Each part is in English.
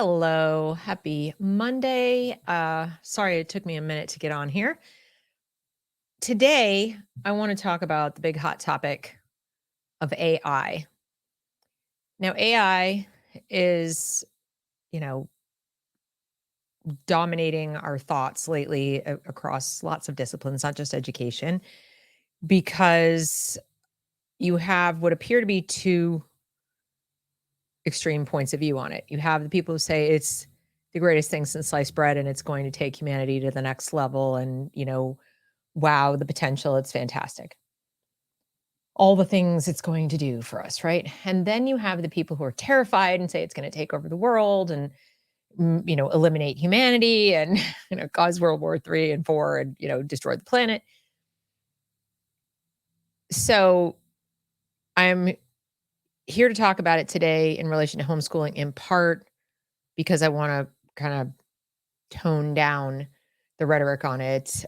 Hello, happy Monday. Sorry it took me a minute to get on here. Today, I want to talk about the big hot topic of AI. Now, AI is, you know, dominating our thoughts lately across lots of disciplines, not just education, because you have what appear to be two extreme points of view on it. You have the people who say it's the greatest thing since sliced bread and it's going to take humanity to the next level and, wow, the potential, it's fantastic. All the things it's going to do for us, right? And then you have the people who are terrified and say it's going to take over the world and eliminate humanity and cause World War 3 and 4 and destroy the planet. So I'm here to talk about it today in relation to homeschooling, in part because I want to kind of tone down the rhetoric on it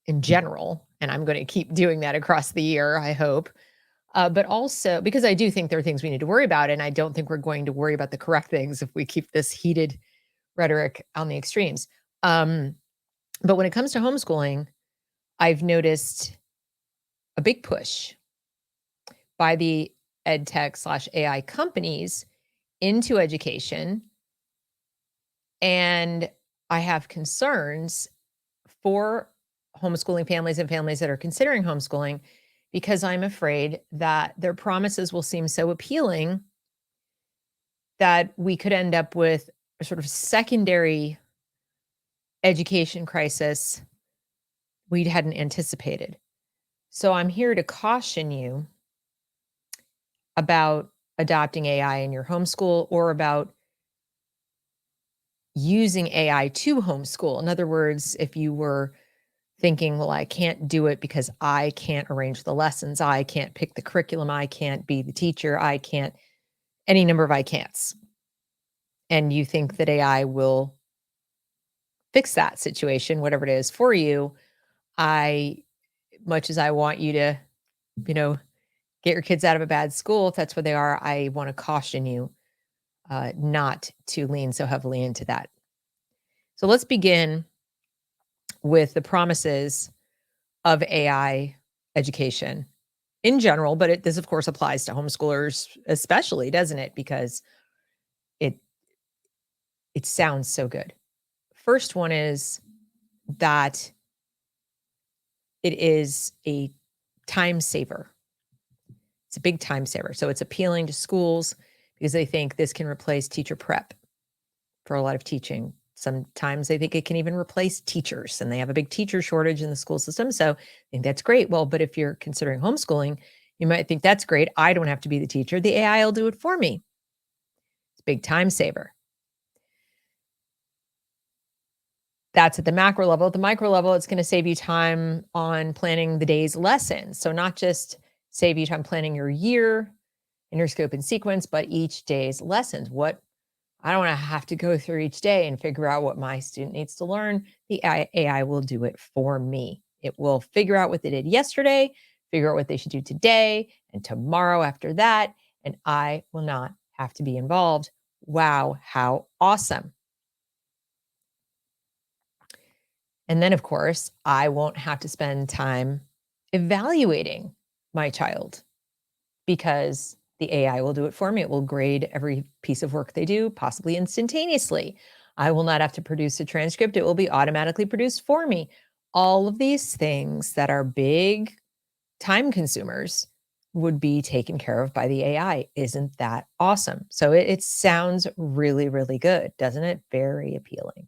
in general, and I'm going to keep doing that across the year, I hope. But also because I do think there are things we need to worry about, and I don't think we're going to worry about the correct things if we keep this heated rhetoric on the extremes. But when it comes to homeschooling, I've noticed a big push by the ed tech / AI companies into education. And I have concerns for homeschooling families and families that are considering homeschooling because I'm afraid that their promises will seem so appealing that we could end up with a sort of secondary education crisis we hadn't anticipated. So I'm here to caution you about adopting AI in your homeschool or about using AI to homeschool. In other words, if you were thinking, well, I can't do it because I can't arrange the lessons, I can't pick the curriculum, I can't be the teacher, I can't, any number of I can'ts. And you think that AI will fix that situation, whatever it is for you. Much as I want you to, you know, get your kids out of a bad school, if that's where they are, I want to caution you not to lean so heavily into that. So let's begin with the promises of AI education in general, but this of course applies to homeschoolers especially, doesn't it? Because it sounds so good. First one is that it is a time saver. It's a big time saver. So it's appealing to schools because they think this can replace teacher prep for a lot of teaching. Sometimes they think it can even replace teachers, and they have a big teacher shortage in the school system. So I think that's great. Well, but if you're considering homeschooling, you might think that's great. I don't have to be the teacher. The AI will do it for me. It's a big time saver. That's at the macro level. At the micro level, it's going to save you time on planning the day's lessons. So not just save you time planning your year and your scope and sequence, but each day's lessons. I don't want to have to go through each day and figure out what my student needs to learn. The AI will do it for me. It will figure out what they did yesterday, figure out what they should do today and tomorrow after that, and I will not have to be involved. Wow, how awesome. And then, of course, I won't have to spend time evaluating my child because the AI will do it for me. It will grade every piece of work they do, possibly instantaneously. I will not have to produce a transcript. It will be automatically produced for me. All of these things that are big time consumers would be taken care of by the AI. Isn't that awesome? So it sounds really, really good, doesn't it? Very appealing.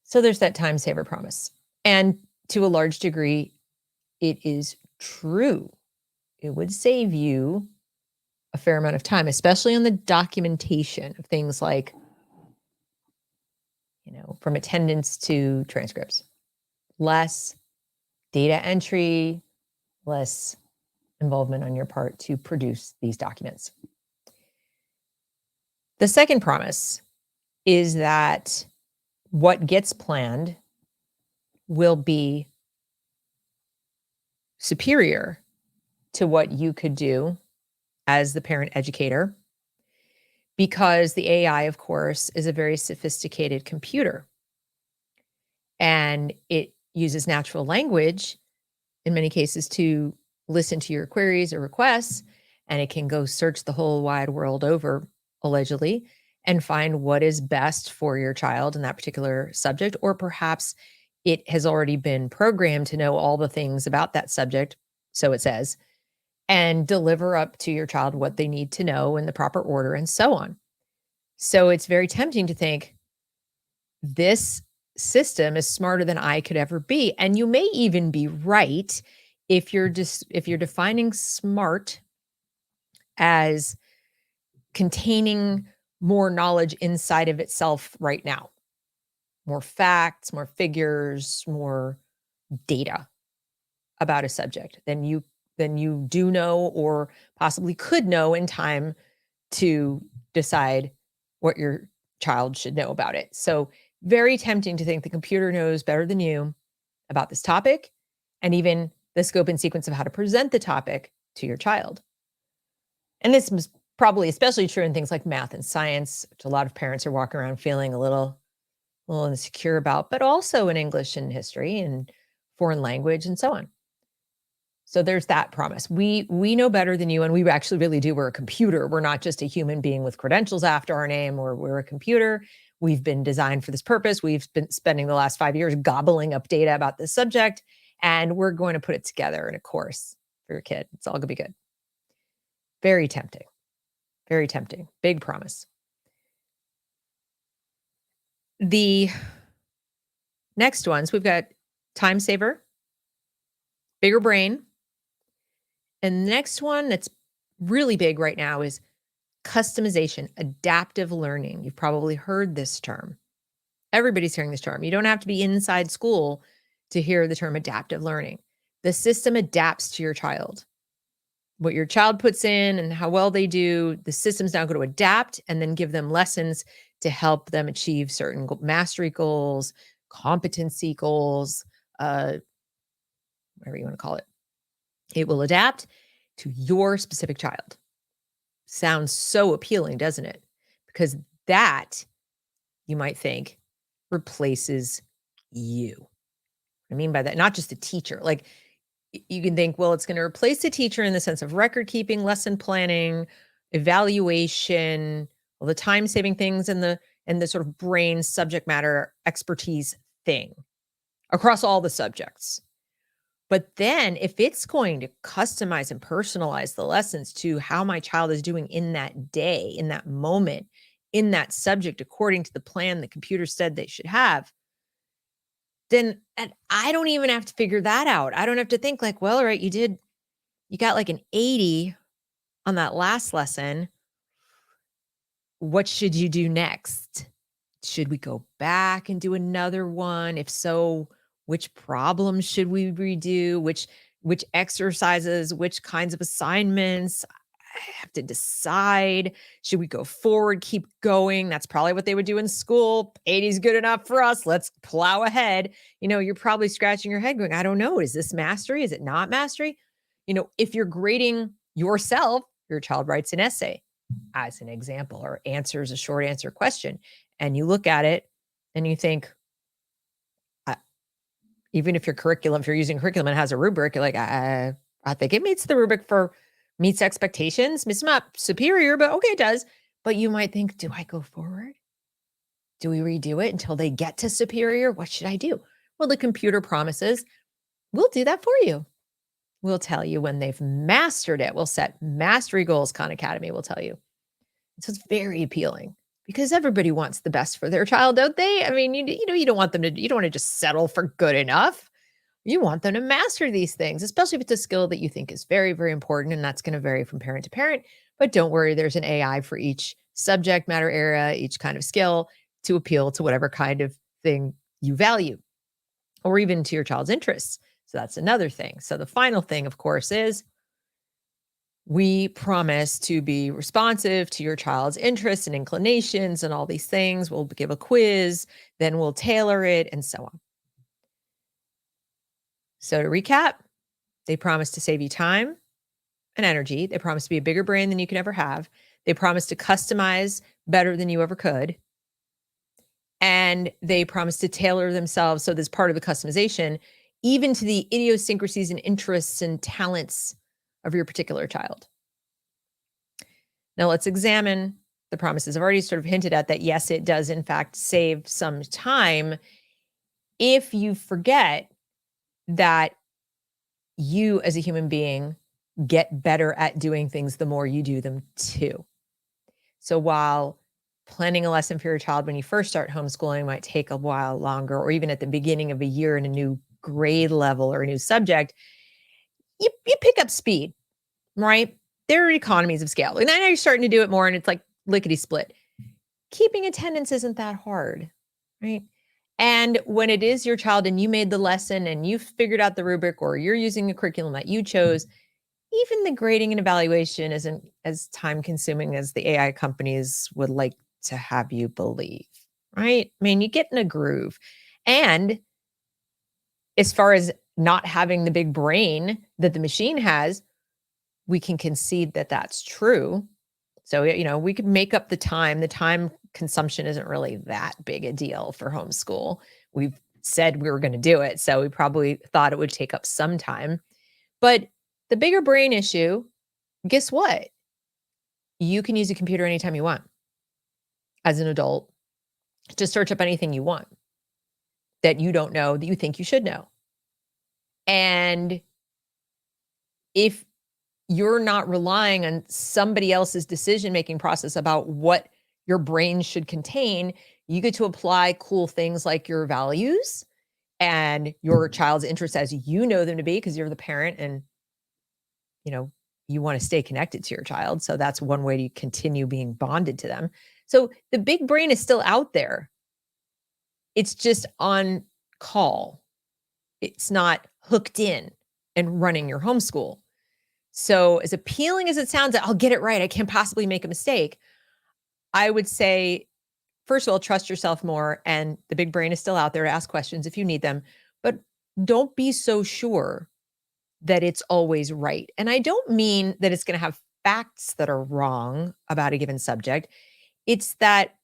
So there's that time saver promise. And to a large degree, it is true. It would save you a fair amount of time, especially on the documentation of things like, from attendance to transcripts. Less data entry, less involvement on your part to produce these documents. The second promise is that what gets planned will be superior to what you could do as the parent educator. because the AI, of course, is a very sophisticated computer, and it uses natural language in many cases to listen to your queries or requests, and it can go search the whole wide world over, allegedly, and find what is best for your child in that particular subject. Or perhaps it has already been programmed to know all the things about that subject, so it says, and deliver up to your child what they need to know in the proper order and so on. So it's very tempting to think, this system is smarter than I could ever be. And you may even be right if you're defining smart as containing more knowledge inside of itself right now. More facts, more figures, more data about a subject than you do know or possibly could know in time to decide what your child should know about it. So, very tempting to think the computer knows better than you about this topic and even the scope and sequence of how to present the topic to your child. And this was probably especially true in things like math and science, which a lot of parents are walking around feeling a little insecure about, but also in English and history and foreign language and so on. So there's that promise. We know better than you, and we actually really do. We're a computer. We're not just a human being with credentials after our name, or we're a computer. We've been designed for this purpose. We've been spending the last 5 years gobbling up data about this subject, and we're going to put it together in a course for your kid. It's all going to be good. Very tempting. Very tempting. Big promise. The next ones, we've got time saver, bigger brain. And the next one that's really big right now is customization, adaptive learning. You've probably heard this term. Everybody's hearing this term. You don't have to be inside school to hear the term adaptive learning. The system adapts to your child. What your child puts in and how well they do, the system's now going to adapt and then give them lessons to help them achieve certain mastery goals, competency goals, whatever you want to call it. It will adapt to your specific child. Sounds so appealing, doesn't it? Because that, you might think, replaces you. I mean by that, not just a teacher. Like you can think, well, it's going to replace the teacher in the sense of record keeping, lesson planning, evaluation, all the time saving things, and the sort of brain subject matter expertise thing across all the subjects. But then if it's going to customize and personalize the lessons to how my child is doing in that day, in that moment, in that subject, according to the plan the computer said they should have, then and I don't even have to figure that out. I don't have to think like, well, all right, you got like an 80 on that last lesson. What should you do next? Should we go back and do another one? If so, which problems should we redo? Which exercises, which kinds of assignments? I have to decide. Should we go forward, keep going? That's probably what they would do in school. 80 is good enough for us. Let's plow ahead. You're probably scratching your head going, I don't know. Is this mastery? Is it not mastery? If you're grading yourself, your child writes an essay as an example or answers a short answer question, and you look at it and you think, even if if you're using curriculum and has a rubric, you're like, I think it meets expectations. It's not superior, but okay, it does. But you might think, do I go forward? Do we redo it until they get to superior? What should I do? Well, the computer promises we'll do that for you. We'll tell you when they've mastered it. We'll set mastery goals. Khan Academy will tell you. So it's very appealing because everybody wants the best for their child, don't they? I mean, you don't want you don't want to just settle for good enough. You want them to master these things, especially if it's a skill that you think is very, very important. And that's going to vary from parent to parent. But don't worry, there's an AI for each subject matter area, each kind of skill to appeal to whatever kind of thing you value or even to your child's interests. So that's another thing. So the final thing, of course, is we promise to be responsive to your child's interests and inclinations and all these things. We'll give a quiz, then we'll tailor it, and so on. So to recap, they promise to save you time and energy. They promise to be a bigger brain than you could ever have. They promise to customize better than you ever could. And they promise to tailor themselves. So, there's part of the customization, even to the idiosyncrasies and interests and talents of your particular child. Now, let's examine the promises. I've already sort of hinted at that. Yes, it does, in fact, save some time if you forget that you, as a human being, get better at doing things the more you do them too. So while planning a lesson for your child when you first start homeschooling might take a while longer, or even at the beginning of a year in a new grade level or a new subject, you pick up speed, right? There are economies of scale. And now you're starting to do it more and it's like lickety split. Keeping attendance isn't that hard, right? And when it is your child and you made the lesson and you figured out the rubric or you're using a curriculum that you chose, even the grading and evaluation isn't as time consuming as the AI companies would like to have you believe, right? I mean, you get in a groove. And as far as not having the big brain that the machine has, we can concede that that's true. So, we could make up the time. The time consumption isn't really that big a deal for homeschool. We've said we were going to do it. So we probably thought it would take up some time. But the bigger brain issue, guess what? You can use a computer anytime you want as an adult to search up anything you want that you don't know that you think you should know. And if you're not relying on somebody else's decision-making process about what your brain should contain, you get to apply cool things like your values and your child's interests as you know them to be, because you're the parent and you want to stay connected to your child. So that's one way to continue being bonded to them. So the big brain is still out there. It's just on call. It's not hooked in and running your homeschool. So as appealing as it sounds, I'll get it right, I can't possibly make a mistake, I would say, first of all, trust yourself more. And the big brain is still out there to ask questions if you need them. But don't be so sure that it's always right. And I don't mean that it's going to have facts that are wrong about a given subject. It's that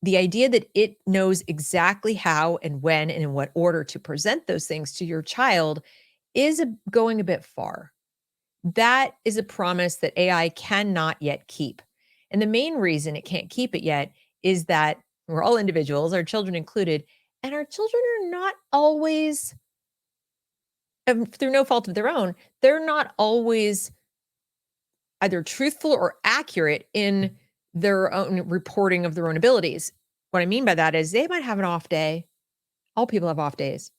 the idea that it knows exactly how and when and in what order to present those things to your child is going a bit far. That is a promise that AI cannot yet keep. And the main reason it can't keep it yet is that we're all individuals, our children included, and our children are not always, through no fault of their own, they're not always either truthful or accurate in their own reporting of their own abilities. What I mean by that is they might have an off day. All people have off days.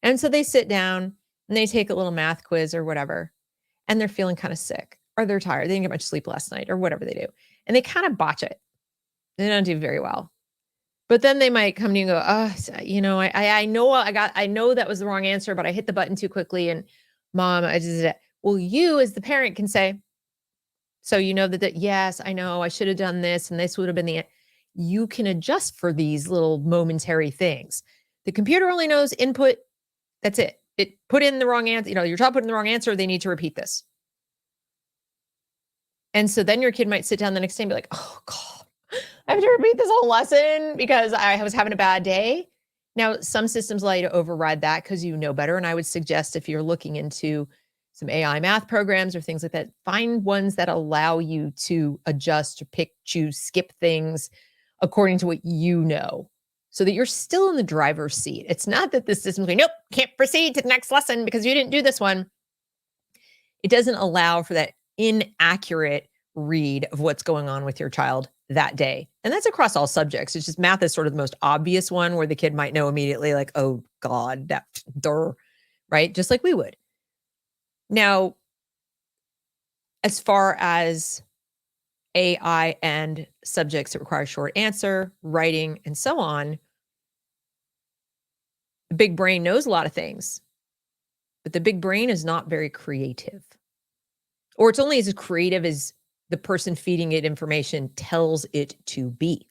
And so they sit down and they take a little math quiz or whatever, and they're feeling kind of sick or they're tired. They didn't get much sleep last night or whatever they do. And they kind of botch it. They don't do very well. But then they might come to you and go, I know that was the wrong answer, but I hit the button too quickly. And mom, well, you as the parent can say, so you know that yes, I know I should have done this and this would have been you can adjust for these little momentary things. The computer only knows input. That's it. It put in the wrong answer. Your child put in the wrong answer. They need to repeat this. And so then your kid might sit down the next day and be like, oh God, I have to repeat this whole lesson because I was having a bad day. Now, some systems allow you to override that because you know better. And I would suggest if you're looking into some AI math programs or things like that, find ones that allow you to adjust or pick, choose, skip things according to what you know, so that you're still in the driver's seat. It's not that the system's going, nope, can't proceed to the next lesson because you didn't do this one. It doesn't allow for that inaccurate read of what's going on with your child that day. And that's across all subjects. It's just math is sort of the most obvious one where the kid might know immediately, like, oh God, right? Just like we would. Now, as far as AI and subjects that require short answer, writing, and so on, the big brain knows a lot of things, but the big brain is not very creative. Or it's only as creative as the person feeding it information tells it to be.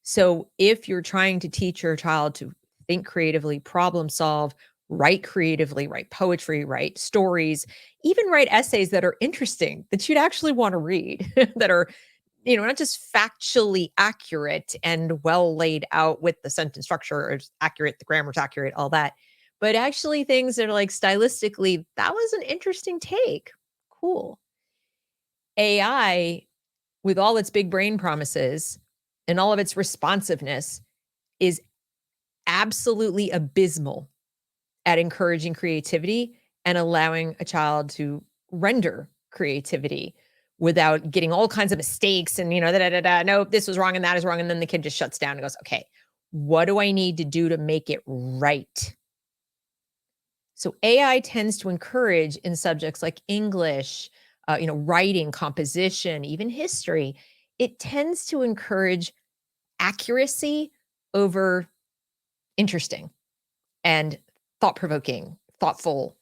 So if you're trying to teach your child to think creatively, problem solve, write creatively, write poetry, write stories, even write essays that are interesting that you'd actually want to read, that are, not just factually accurate and well laid out with the sentence structure is accurate, the grammar's accurate, all that, but actually things that are like stylistically, that was an interesting take. Cool. AI, with all its big brain promises and all of its responsiveness, is absolutely abysmal at encouraging creativity and allowing a child to render creativity without getting all kinds of mistakes and, da, da, da, da, no, this was wrong and that is wrong. And then the kid just shuts down and goes, okay, what do I need to do to make it right? So AI tends to encourage in subjects like English, writing, composition, even history. It tends to encourage accuracy over interesting and thought-provoking, thoughtful,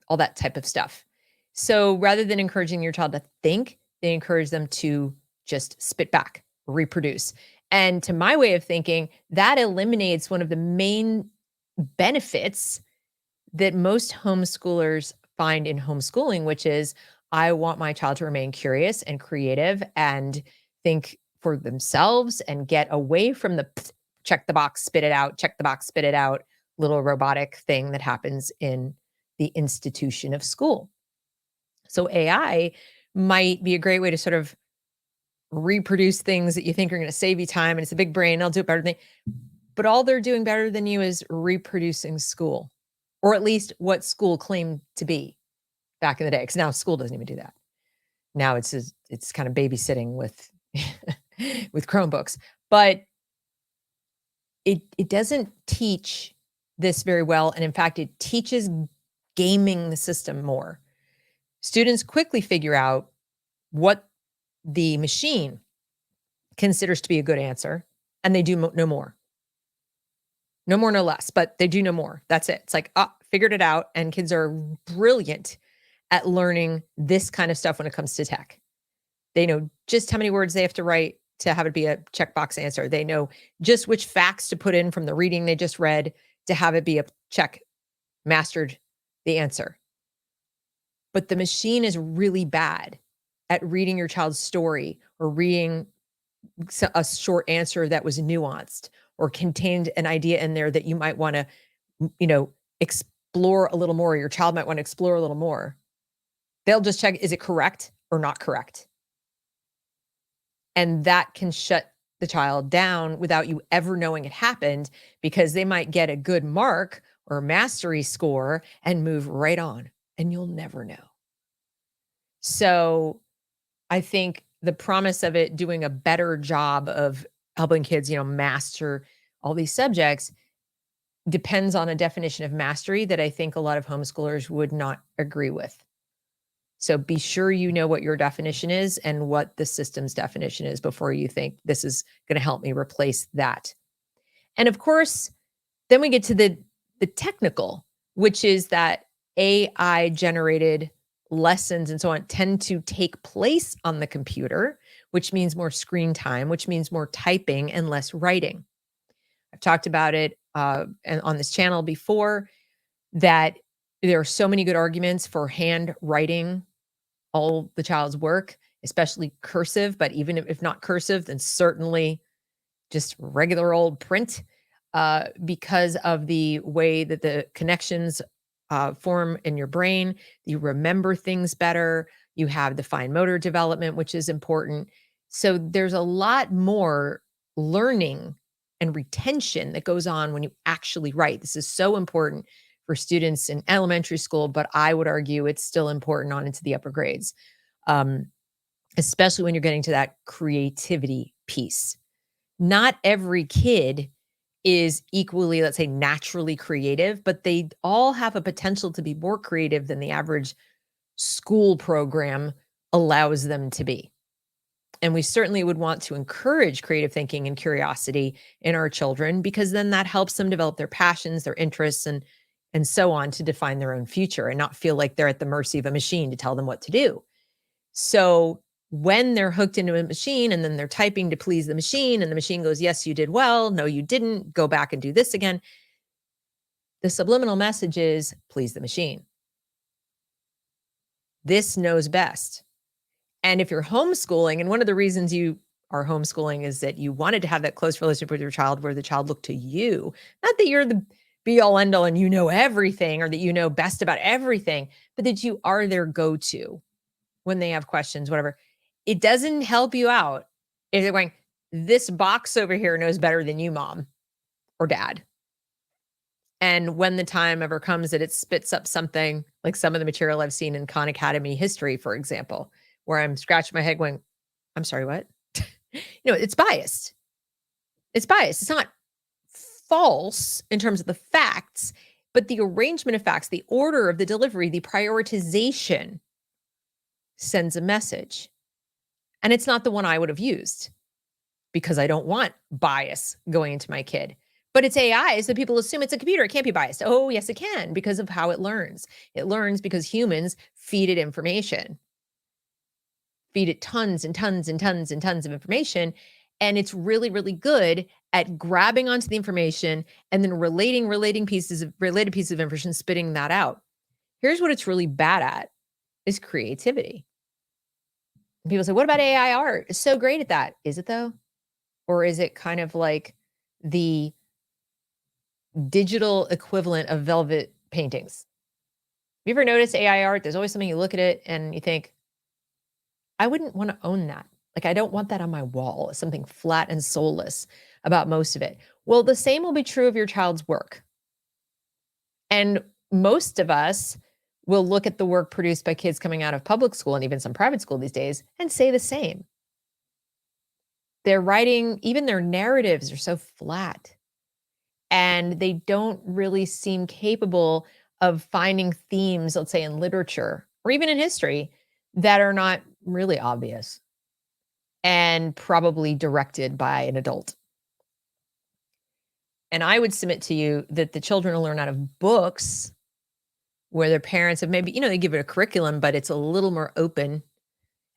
all that type of stuff. So rather than encouraging your child to think, they encourage them to just spit back, reproduce. And to my way of thinking, that eliminates one of the main benefits that most homeschoolers find in homeschooling, which is I want my child to remain curious and creative and think for themselves and get away from the check the box, spit it out, check the box, spit it out little robotic thing that happens in the institution of school. So AI might be a great way to sort of reproduce things that you think are going to save you time and it's a big brain, they'll do it better than you. But all they're doing better than you is reproducing school, or at least what school claimed to be back in the day. Because now school doesn't even do that. Now it's kind of babysitting with with Chromebooks, but it doesn't teach this very well, and in fact, it teaches gaming the system more. Students quickly figure out what the machine considers to be a good answer, and they do no more. No more, no less, but they do no more. That's it. It's like, figured it out. And kids are brilliant at learning this kind of stuff when it comes to tech. They know just how many words they have to write to have it be a checkbox answer. They know just which facts to put in from the reading they just read to have it be a check, mastered the answer. But the machine is really bad at reading your child's story or reading a short answer that was nuanced or contained an idea in there that you might want to, explore a little more. Your child might want to explore a little more. They'll just check, is it correct or not correct? And that can shut the child down without you ever knowing it happened, because they might get a good mark or mastery score and move right on, and you'll never know. So I think the promise of it doing a better job of helping kids, master all these subjects depends on a definition of mastery that I think a lot of homeschoolers would not agree with. So be sure you know what your definition is and what the system's definition is before you think this is going to help me replace that. And of course, then we get to the technical, which is that AI generated lessons and so on tend to take place on the computer, which means more screen time, which means more typing and less writing. I've talked about it and on this channel before, that there are so many good arguments for handwriting all the child's work, especially cursive, but even if not cursive, then certainly just regular old print, because of the way that the connections form in your brain. You remember things better. You have the fine motor development, which is important. So there's a lot more learning and retention that goes on when you actually write. This is so important for students in elementary school, but I would argue it's still important on into the upper grades, especially when you're getting to that creativity piece. Not every kid is equally, let's say, naturally creative, but they all have a potential to be more creative than the average school program allows them to be. And we certainly would want to encourage creative thinking and curiosity in our children, because then that helps them develop their passions, their interests, and so on, to define their own future and not feel like they're at the mercy of a machine to tell them what to do. So when they're hooked into a machine and then they're typing to please the machine and the machine goes, yes, you did well. No, you didn't. Go back and do this again. The subliminal message is please the machine. This knows best. And if you're homeschooling, and one of the reasons you are homeschooling is that you wanted to have that close relationship with your child where the child looked to you, not that you're the be all end all and you know everything or that you know best about everything, but that you are their go to when they have questions, whatever. It doesn't help you out if they're going, this box over here knows better than you, mom or dad. And when the time ever comes that it spits up something like some of the material I've seen in Khan Academy history, for example, where I'm scratching my head going, I'm sorry, what? It's biased. It's biased. It's not false in terms of the facts, but the arrangement of facts, the order of the delivery, the prioritization sends a message. And it's not the one I would have used because I don't want bias going into my kid. But it's AI, so people assume it's a computer. It can't be biased. Oh, yes, it can because of how it learns. It learns because humans feed it information, feed it tons and tons and tons and tons of information. And it's really, really good at grabbing onto the information and then related pieces of information, spitting that out. Here's what it's really bad at is creativity. And people say, what about AI art? It's so great at that. Is it though? Or is it kind of like the digital equivalent of velvet paintings? Have you ever noticed AI art? There's always something you look at it and you think, I wouldn't want to own that. Like, I don't want that on my wall. Something flat and soulless about most of it. Well, the same will be true of your child's work. And most of us will look at the work produced by kids coming out of public school and even some private school these days and say the same. Their writing, even their narratives are so flat. And they don't really seem capable of finding themes, let's say in literature or even in history, that are not really obvious and probably directed by an adult. And I would submit to you that the children will learn out of books where their parents have maybe, they give it a curriculum, but it's a little more open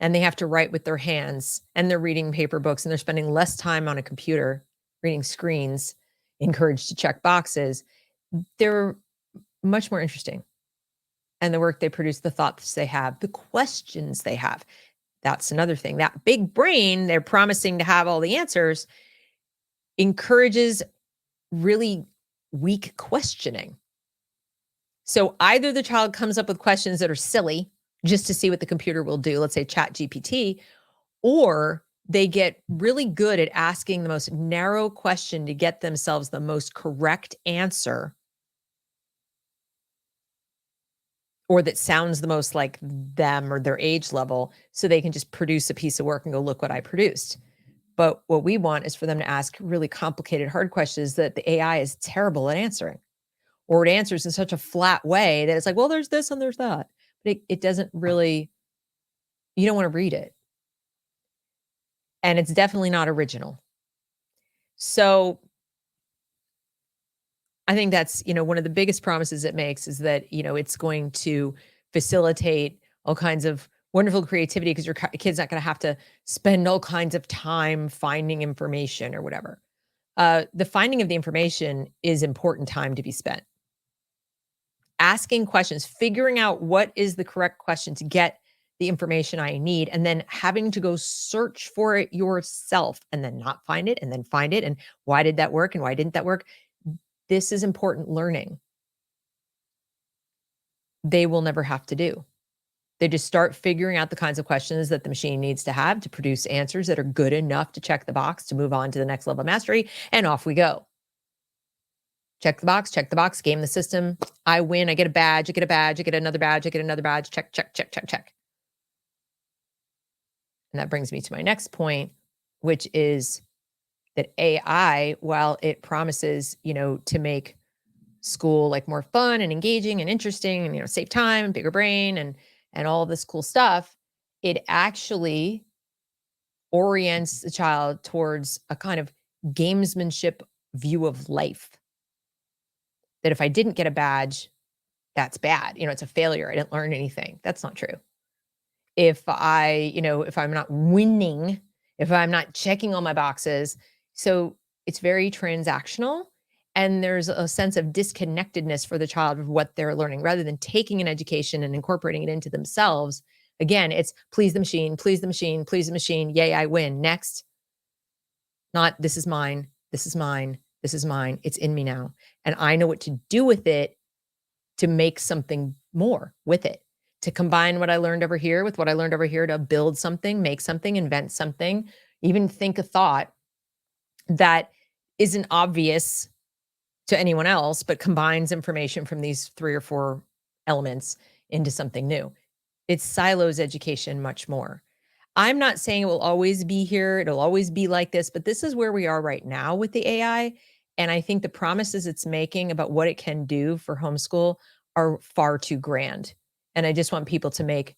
and they have to write with their hands and they're reading paper books and they're spending less time on a computer reading screens, encouraged to check boxes. They're much more interesting. And the work they produce, the thoughts they have, the questions they have. That's another thing. That big brain, they're promising to have all the answers, encourages really weak questioning. So either the child comes up with questions that are silly just to see what the computer will do, let's say Chat GPT, or they get really good at asking the most narrow question to get themselves the most correct answer, or that sounds the most like them or their age level, so they can just produce a piece of work and go, look what I produced. But what we want is for them to ask really complicated, hard questions that the AI is terrible at answering, or it answers in such a flat way that it's like, well, there's this and there's that. But it doesn't really, you don't want to read it. And it's definitely not original. So I think that's, one of the biggest promises it makes is that, it's going to facilitate all kinds of wonderful creativity because your kid's not going to have to spend all kinds of time finding information or whatever. The finding of the information is important time to be spent. Asking questions, figuring out what is the correct question to get the information I need, and then having to go search for it yourself and then not find it and then find it. And why did that work? And why didn't that work? This is important learning. They will never have to do. They just start figuring out the kinds of questions that the machine needs to have to produce answers that are good enough to check the box to move on to the next level of mastery. And off we go. Check the box, game the system. I win, I get a badge, I get another badge, I get another badge, check, check, check, check, check. And that brings me to my next point, which is that AI, while it promises, to make school like more fun and engaging and interesting and, save time, bigger brain and all this cool stuff, it actually orients the child towards a kind of gamesmanship view of life. That if I didn't get a badge, that's bad. It's a failure. I didn't learn anything. That's not true. If if I'm not winning, if I'm not checking all my boxes. So it's very transactional And there's a sense of disconnectedness for the child of what they're learning rather than taking an education and incorporating it into themselves. Again, it's please the machine, please the machine, please the machine. Yay, I win. Next, not this is mine, this is mine, this is mine. It's in me now. And I know what to do with it to make something more with it, to combine what I learned over here with what I learned over here to build something, make something, invent something, even think a thought that isn't obvious to anyone else, but combines information from these 3 or 4 elements into something new. It silos education much more. I'm not saying it will always be here, it'll always be like this, but this is where we are right now with the AI, and I think the promises it's making about what it can do for homeschool are far too grand, and I just want people to make,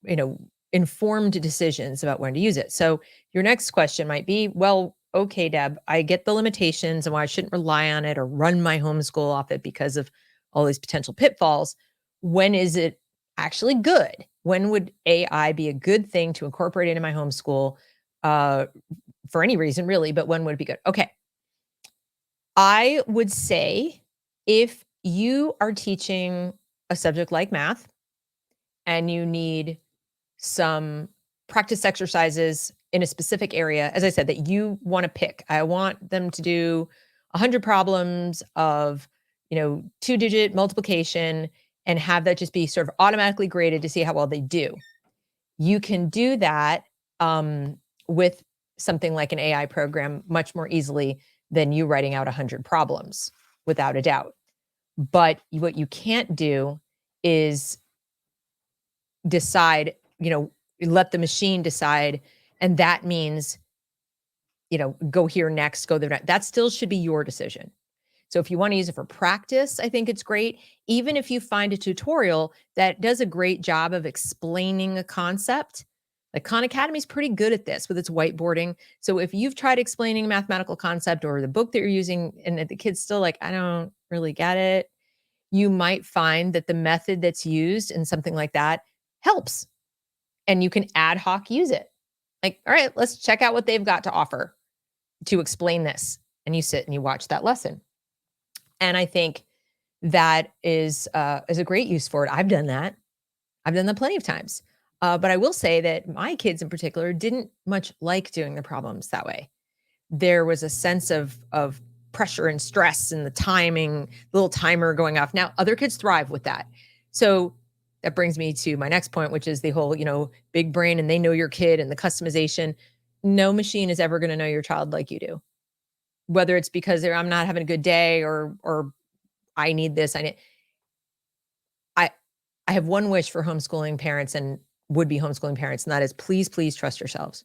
you know, informed decisions about when to use it. So your next question might be, well, okay, Deb, I get the limitations and why I shouldn't rely on it or run my homeschool off it because of all these potential pitfalls. When is it actually good? When would AI be a good thing to incorporate into my homeschool? For any reason, really, but when would it be good? Okay. I would say if you are teaching a subject like math and you need some practice exercises in a specific area, as I said, that you want to pick. I want them to do 100 problems of, 2-digit multiplication and have that just be sort of automatically graded to see how well they do. You can do that with something like an AI program much more easily than you writing out 100 problems, without a doubt. But what you can't do is decide, let the machine decide. And that means, go here next, go there next. That still should be your decision. So if you want to use it for practice, I think it's great. Even if you find a tutorial that does a great job of explaining a concept, like Khan Academy is pretty good at this with its whiteboarding. So if you've tried explaining a mathematical concept or the book that you're using and the kid's still like, I don't really get it, you might find that the method that's used in something like that helps. And you can ad hoc use it. Like, all right, let's check out what they've got to offer to explain this. And you sit and you watch that lesson. And I think that is a great use for it. I've done that. I've done that plenty of times. But I will say that my kids in particular didn't much like doing the problems that way. There was a sense of pressure and stress and the timing, little timer going off. Now, other kids thrive with that. So that brings me to my next point, which is the whole, big brain and they know your kid and the customization. No machine is ever going to know your child like you do. Whether it's because I'm not having a good day or I need this, I have one wish for homeschooling parents and would-be homeschooling parents, and that is please, please trust yourselves.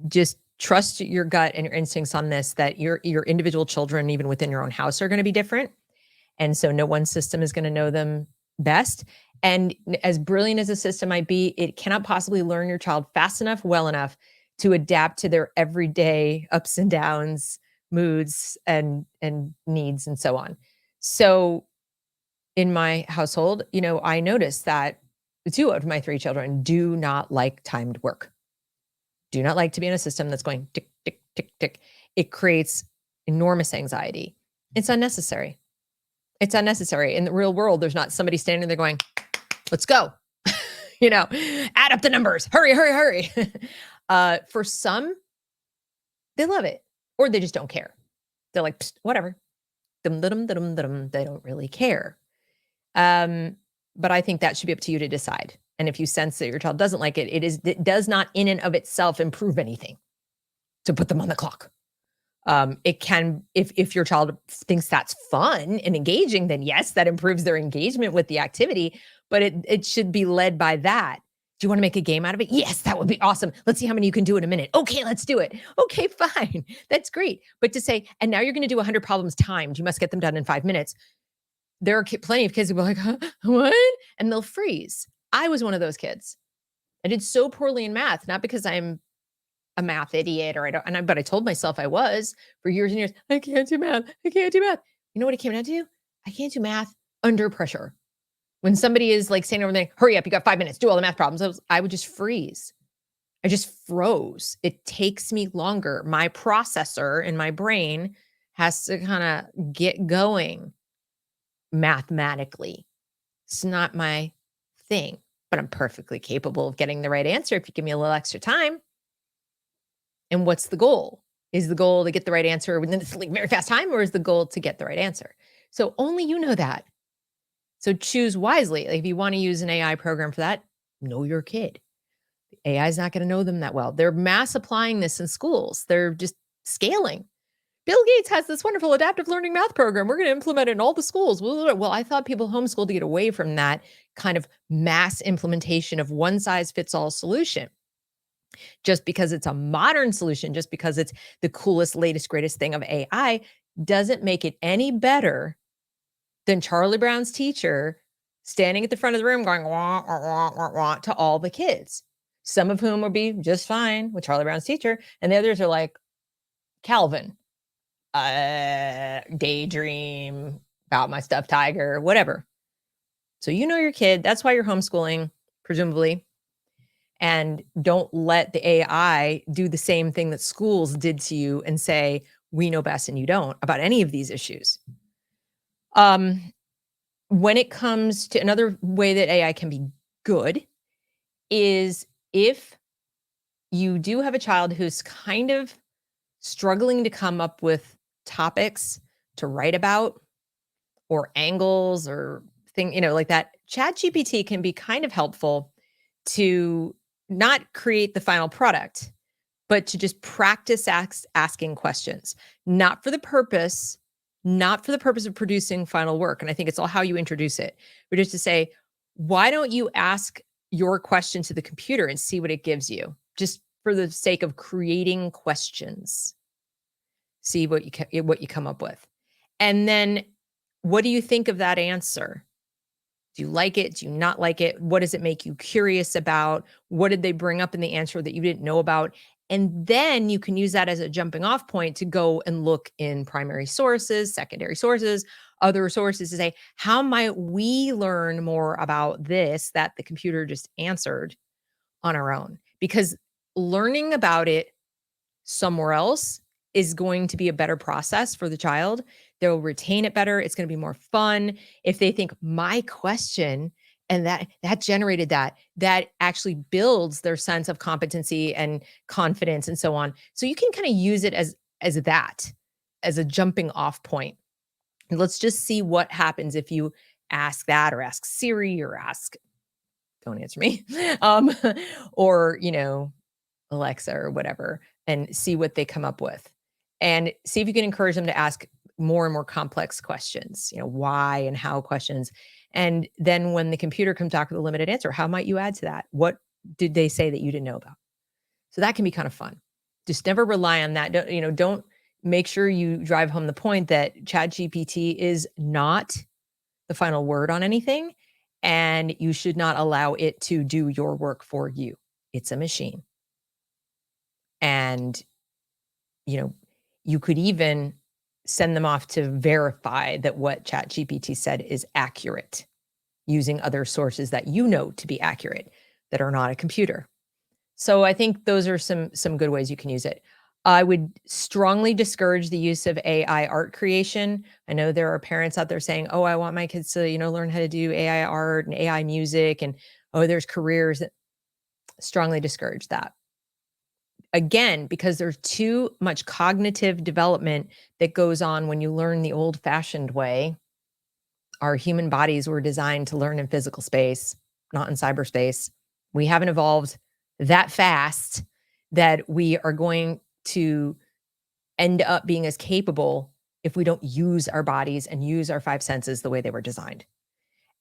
Just trust your gut and your instincts on this, that your individual children, even within your own house, are going to be different. And so no one system is going to know them best. And as brilliant as a system might be, it cannot possibly learn your child fast enough, well enough to adapt to their everyday ups and downs, moods and needs and so on. So in my household, I noticed that 2 out of my 3 children do not like timed work. Do not like to be in a system that's going tick, tick, tick, tick. It creates enormous anxiety. It's unnecessary. It's unnecessary. In the real world, there's not somebody standing there going, let's go. Add up the numbers. Hurry, hurry, hurry. For some, they love it, or they just don't care. They're like, whatever. They don't really care. But I think that should be up to you to decide. And if you sense that your child doesn't like it, it does not in and of itself improve anything to put them on the clock. It can, if your child thinks that's fun and engaging, then yes, that improves their engagement with the activity, but it should be led by that. Do you want to make a game out of it? Yes, that would be awesome. Let's see how many you can do in a minute. Okay, let's do it. Okay, fine. That's great. But to say, and now you're going to do 100 problems timed. You must get them done in 5 minutes. There are plenty of kids who go like, huh, what? And they'll freeze. I was one of those kids. I did so poorly in math, not because I'm a math idiot but I told myself I was for years and years. I can't do math. I can't do math. You know what it came down to? I can't do math under pressure. When somebody is like saying over there, hurry up, you got 5 minutes, do all the math problems. I would just freeze. I just froze. It takes me longer. My processor in my brain has to kind of get going mathematically. It's not my thing, but I'm perfectly capable of getting the right answer if you give me a little extra time. And what's the goal? Is the goal to get the right answer within this like very fast time, or is the goal to get the right answer? So only you know that. So choose wisely. Like if you want to use an AI program for that, know your kid. AI is not going to know them that well. They're mass applying this in schools. They're just scaling. Bill Gates has this wonderful adaptive learning math program. We're going to implement it in all the schools. Well, I thought people homeschooled to get away from that kind of mass implementation of one size fits all solution. Just because it's a modern solution, just because it's the coolest, latest, greatest thing of AI, doesn't make it any better than Charlie Brown's teacher standing at the front of the room going wah, wah, wah, wah, wah, to all the kids, some of whom will be just fine with Charlie Brown's teacher, and the others are like, Calvin, daydream about my stuffed tiger, whatever. So you know your kid. That's why you're homeschooling, presumably. And don't let the AI do the same thing that schools did to you and say, we know best and you don't about any of these issues. When it comes to another way that AI can be good is if you do have a child who's kind of struggling to come up with topics to write about or angles or like that, ChatGPT can be kind of helpful to not create the final product, but to just practice asking questions, not for the purpose of producing final work. And I think it's all how you introduce it, but just to say, why don't you ask your question to the computer and see what it gives you, just for the sake of creating questions. See what you come up with. And then what do you think of that answer? Do you like it? Do you not like it? What does it make you curious about? What did they bring up in the answer that you didn't know about? And then you can use that as a jumping off point to go and look in primary sources, secondary sources, other sources to say, how might we learn more about this that the computer just answered on our own? Because learning about it somewhere else is going to be a better process for the child. They'll retain it better. It's going to be more fun. If they think my question and that generated that actually builds their sense of competency and confidence and so on. So you can kind of use it as a jumping off point. And let's just see what happens if you ask that or ask Siri or don't answer me. um, or, Alexa or whatever, and see what they come up with. And see if you can encourage them to ask more and more complex questions, why and how questions. And then when the computer comes back with a limited answer, how might you add to that? What did they say that you didn't know about? So that can be kind of fun. Just never rely on that. Don't make sure you drive home the point that ChatGPT is not the final word on anything, and you should not allow it to do your work for you. It's a machine. And, you could even send them off to verify that what ChatGPT said is accurate using other sources that you know to be accurate that are not a computer. So I think those are some good ways you can use it. I would strongly discourage the use of AI art creation. I know there are parents out there saying, "Oh, I want my kids to, learn how to do AI art and AI music and there's careers." Strongly discourage that. Again, because there's too much cognitive development that goes on when you learn the old-fashioned way. Our human bodies were designed to learn in physical space, not in cyberspace. We haven't evolved that fast that we are going to end up being as capable if we don't use our bodies and use our five senses the way they were designed.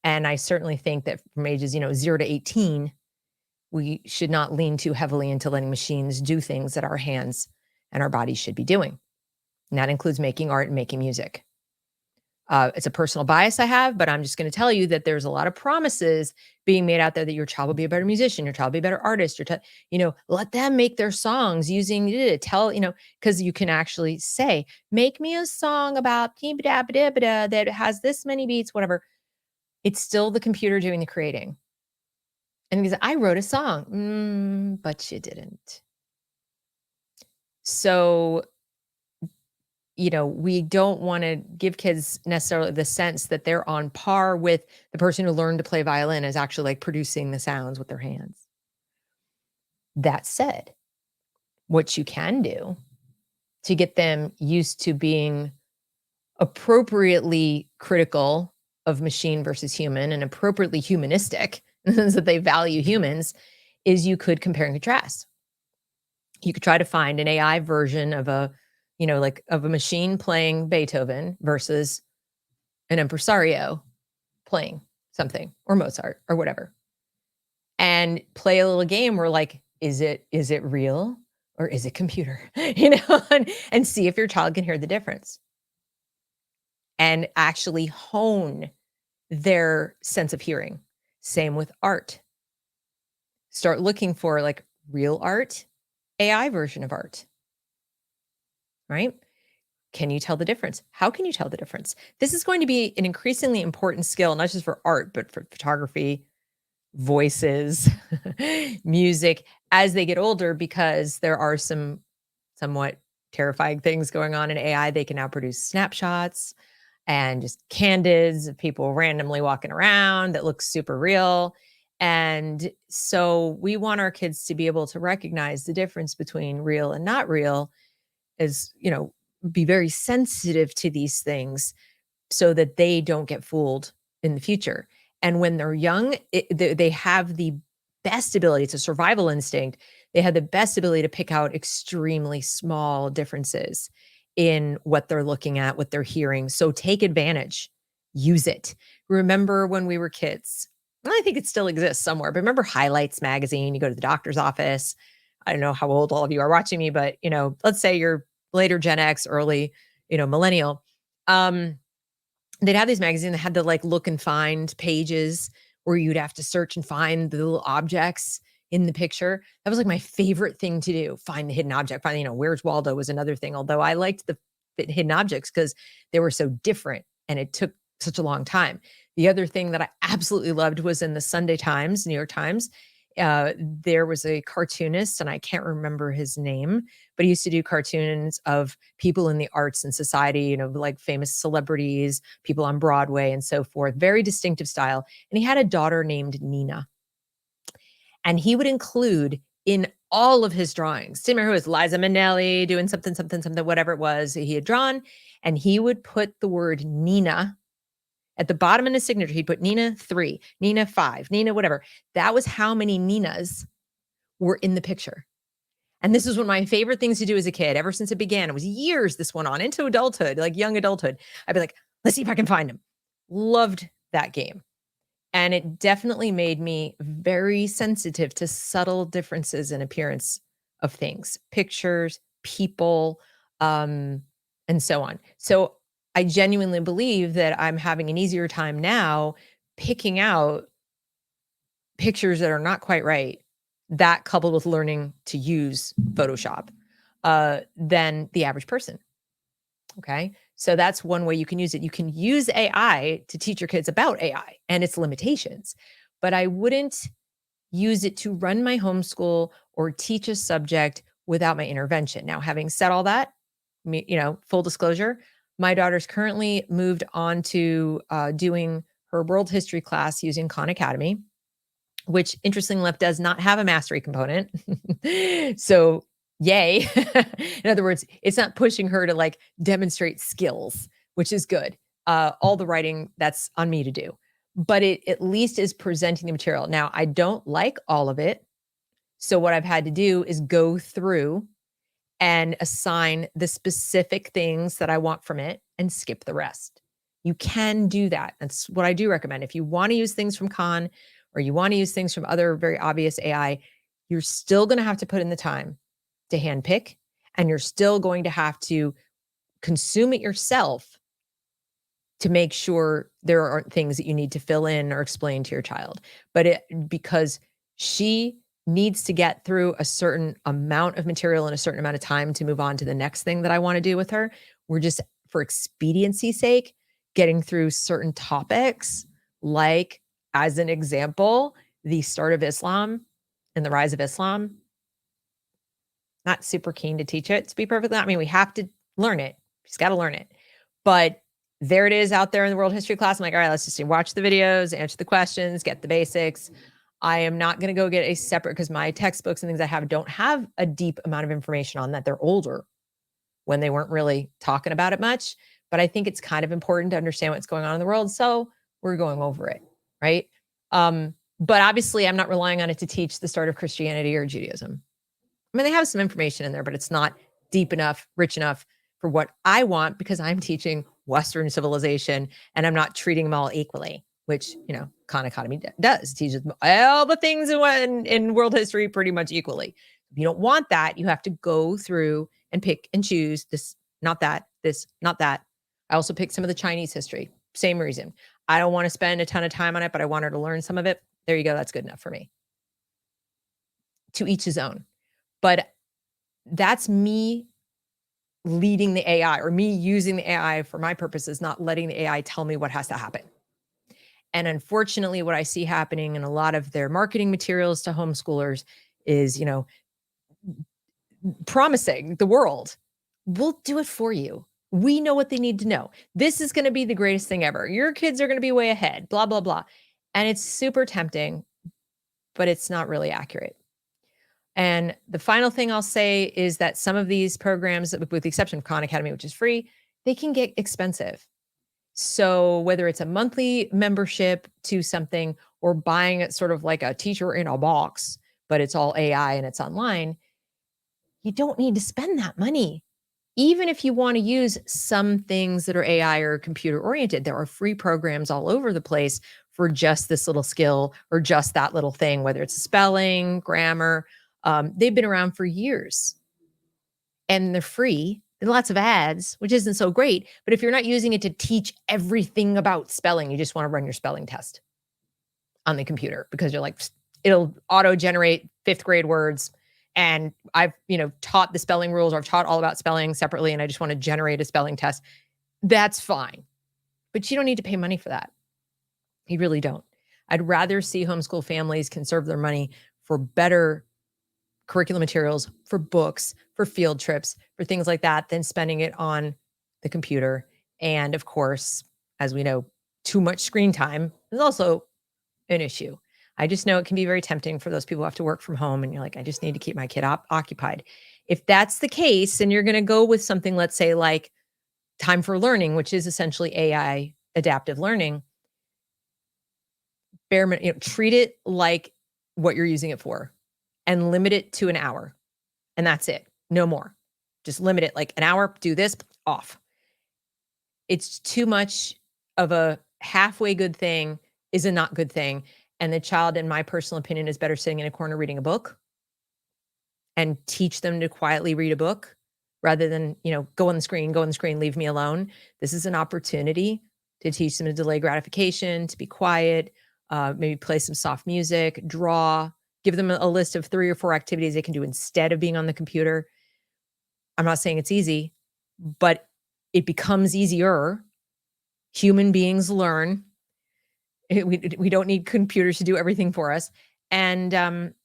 And I certainly think that from ages, 0 to 18, we should not lean too heavily into letting machines do things that our hands and our bodies should be doing. And that includes making art and making music. It's a personal bias I have, but I'm just going to tell you that there's a lot of promises being made out there that your child will be a better musician, your child will be a better artist, let them make their songs using because you can actually say, make me a song about that has this many beats, whatever. It's still the computer doing the creating. And he goes, I wrote a song. But you didn't. So, we don't want to give kids necessarily the sense that they're on par with the person who learned to play violin is actually like producing the sounds with their hands. That said, what you can do to get them used to being appropriately critical of machine versus human and appropriately humanistic, so that they value humans, is you could compare and contrast. You could try to find an AI version of like of a machine playing Beethoven versus an impresario playing something, or Mozart or whatever. And play a little game where like, is it real or is it computer? And see if your child can hear the difference and actually hone their sense of hearing. Same with art. Start looking for like real art, AI version of art, right? Can you tell the difference? How can you tell the difference? This is going to be an increasingly important skill, not just for art, but for photography, voices, music as they get older, because there are some somewhat terrifying things going on in AI. They can now produce snapshots and just candids of people randomly walking around that looks super real. And so we want our kids to be able to recognize the difference between real and not real, as, be very sensitive to these things so that they don't get fooled in the future. And when they're young, they have the best ability. It's a survival instinct. They have the best ability to pick out extremely small differences in what they're looking at, what they're hearing. So take advantage, use it. Remember when we were kids? I think it still exists somewhere, but remember Highlights magazine? You go to the doctor's office. I don't know how old all of you are watching me, but let's say you're later Gen X, early, millennial. They'd have these magazines that had the like look and find pages where you'd have to search and find the little objects in the picture. That was like my favorite thing to do. Find the hidden object. Find, Where's Waldo was another thing. Although I liked the hidden objects because they were so different and it took such a long time. The other thing that I absolutely loved was in the Sunday Times, New York Times. There was a cartoonist, and I can't remember his name, but he used to do cartoons of people in the arts and society, like famous celebrities, people on Broadway and so forth. Very distinctive style. And he had a daughter named Nina. And he would include in all of his drawings, didn't matter who it was, Liza Minnelli doing something, something, something, whatever it was he had drawn. And he would put the word Nina at the bottom in his signature. He'd put Nina 3, Nina 5, Nina whatever. That was how many Ninas were in the picture. And this was one of my favorite things to do as a kid, ever since it began. It was years this went on into adulthood, like young adulthood. I'd be like, let's see if I can find him. Loved that game. And it definitely made me very sensitive to subtle differences in appearance of things, pictures, people, and so on. So I genuinely believe that I'm having an easier time now picking out pictures that are not quite right, that coupled with learning to use Photoshop, than the average person. Okay. So that's one way you can use it. You can use AI to teach your kids about AI and its limitations, but I wouldn't use it to run my homeschool or teach a subject without my intervention. Now, having said all that, full disclosure, my daughter's currently moved on to doing her world history class using Khan Academy, which interestingly enough does not have a mastery component. So yay. In other words, it's not pushing her to like demonstrate skills, which is good. All the writing, that's on me to do. But it at least is presenting the material. Now, I don't like all of it. So what I've had to do is go through and assign the specific things that I want from it and skip the rest. You can do that. That's what I do recommend. If you want to use things from Khan or you want to use things from other very obvious AI, you're still going to have to put in the time to handpick, and you're still going to have to consume it yourself to make sure there aren't things that you need to fill in or explain to your child. But because she needs to get through a certain amount of material in a certain amount of time to move on to the next thing that I want to do with her, we're just, for expediency's sake, getting through certain topics, like, as an example, the start of Islam and the rise of Islam, not super keen to teach it, to be perfectly honest. I mean, we have to learn it. Just got to learn it. But there it is out there in the world history class. I'm like, all right, let's just watch the videos, answer the questions, get the basics. I am not going to go get a separate, because my textbooks and things I have don't have a deep amount of information on that. They're older when they weren't really talking about it much. But I think it's kind of important to understand what's going on in the world. So we're going over it, right? But obviously, I'm not relying on it to teach the start of Christianity or Judaism. I mean, they have some information in there, but it's not deep enough, rich enough for what I want, because I'm teaching Western civilization and I'm not treating them all equally, which, Khan Academy does. It teaches all the things in world history pretty much equally. If you don't want that, you have to go through and pick and choose this, not that, this, not that. I also picked some of the Chinese history. Same reason. I don't want to spend a ton of time on it, but I want her to learn some of it. There you go. That's good enough for me. To each his own. But that's me leading the AI, or me using the AI for my purposes, not letting the AI tell me what has to happen. And unfortunately, what I see happening in a lot of their marketing materials to homeschoolers is, promising the world, we'll do it for you. We know what they need to know. This is going to be the greatest thing ever. Your kids are going to be way ahead, blah, blah, blah. And it's super tempting, but it's not really accurate. And the final thing I'll say is that some of these programs, with the exception of Khan Academy, which is free, they can get expensive. So whether it's a monthly membership to something, or buying it sort of like a teacher in a box, but it's all AI and it's online, you don't need to spend that money. Even if you want to use some things that are AI or computer oriented, there are free programs all over the place for just this little skill or just that little thing, whether it's spelling, grammar. They've been around for years and they're free. And lots of ads, which isn't so great. But if you're not using it to teach everything about spelling, you just want to run your spelling test on the computer because you're like, it'll auto generate 5th grade words. And I've, taught the spelling rules, or I've taught all about spelling separately, and I just want to generate a spelling test. That's fine. But you don't need to pay money for that. You really don't. I'd rather see homeschool families conserve their money for better curriculum materials, for books, for field trips, for things like that, than spending it on the computer. And of course, as we know, too much screen time is also an issue. I just know it can be very tempting for those people who have to work from home and you're like, I just need to keep my kid occupied. If that's the case, and you're going to go with something, let's say like Time for Learning, which is essentially AI adaptive learning, treat it like what you're using it for and limit it to an hour. And that's it. No more. Just limit it like an hour, do this, off. It's too much of a halfway good thing is a not good thing. And the child, in my personal opinion, is better sitting in a corner reading a book, and teach them to quietly read a book rather than, go on the screen, leave me alone. This is an opportunity to teach them to delay gratification, to be quiet, maybe play some soft music, draw, give them a list of 3 or 4 activities they can do instead of being on the computer. I'm not saying it's easy, but it becomes easier. Human beings learn. We don't need computers to do everything for us. And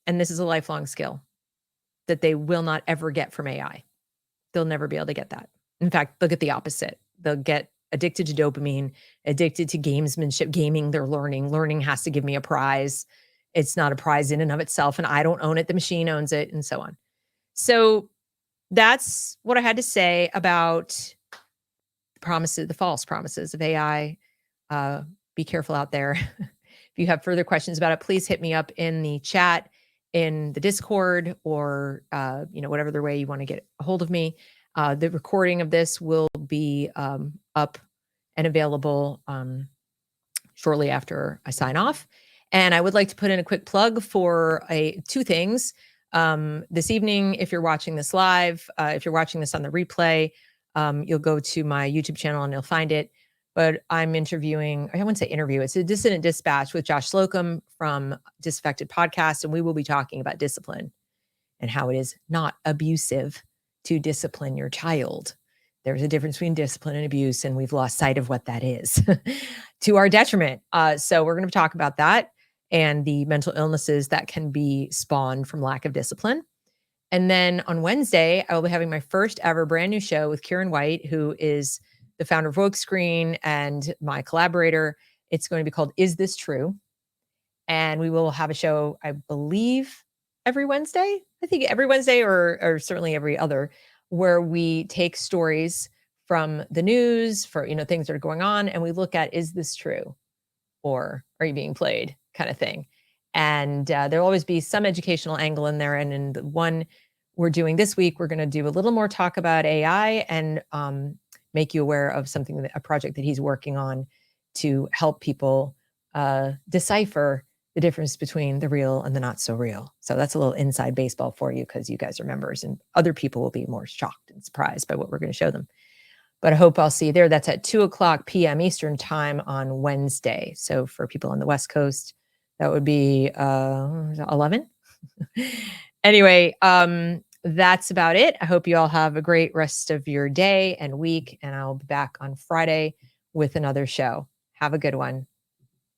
this is a lifelong skill that they will not ever get from AI. They'll never be able to get that. In fact, they'll get the opposite. They'll get addicted to dopamine, addicted to gamesmanship, gaming their learning. Learning has to give me a prize. It's not a prize in and of itself, and I don't own it. The machine owns it, and so on. So that's what I had to say about the false promises of AI. Be careful out there. If you have further questions about it, please hit me up in the chat, in the Discord, or whatever other way you want to get a hold of me. The recording of this will be up and available shortly after I sign off. And I would like to put in a quick plug for 2 things. This evening, if you're watching this live, if you're watching this on the replay, you'll go to my YouTube channel and you'll find it. But I'm interviewing, I wouldn't say interview, it's a Dissident Dispatch with Josh Slocum from Disaffected Podcast. And we will be talking about discipline and how it is not abusive to discipline your child. There's a difference between discipline and abuse, and we've lost sight of what that is to our detriment. So we're going to talk about that. and the mental illnesses that can be spawned from lack of discipline. And then on Wednesday, I will be having my first ever brand new show with Kieran White, who is the founder of Woke Screen and my collaborator. It's going to be called Is This True? And we will have a show, I believe, every Wednesday. I think every Wednesday or certainly every other, where we take stories from the news for, things that are going on, and we look at, is this true? Or are you being played, kind of thing. And there'll always be some educational angle in there. And in the one we're doing this week, we're going to do a little more talk about AI and make you aware of a project that he's working on to help people decipher the difference between the real and the not so real. So that's a little inside baseball for you, because you guys are members and other people will be more shocked and surprised by what we're going to show them. But I hope I'll see you there. That's at 2:00 p.m. Eastern time on Wednesday. So for people on the West Coast, that would be 11. Anyway, that's about it. I hope you all have a great rest of your day and week, and I'll be back on Friday with another show. Have a good one.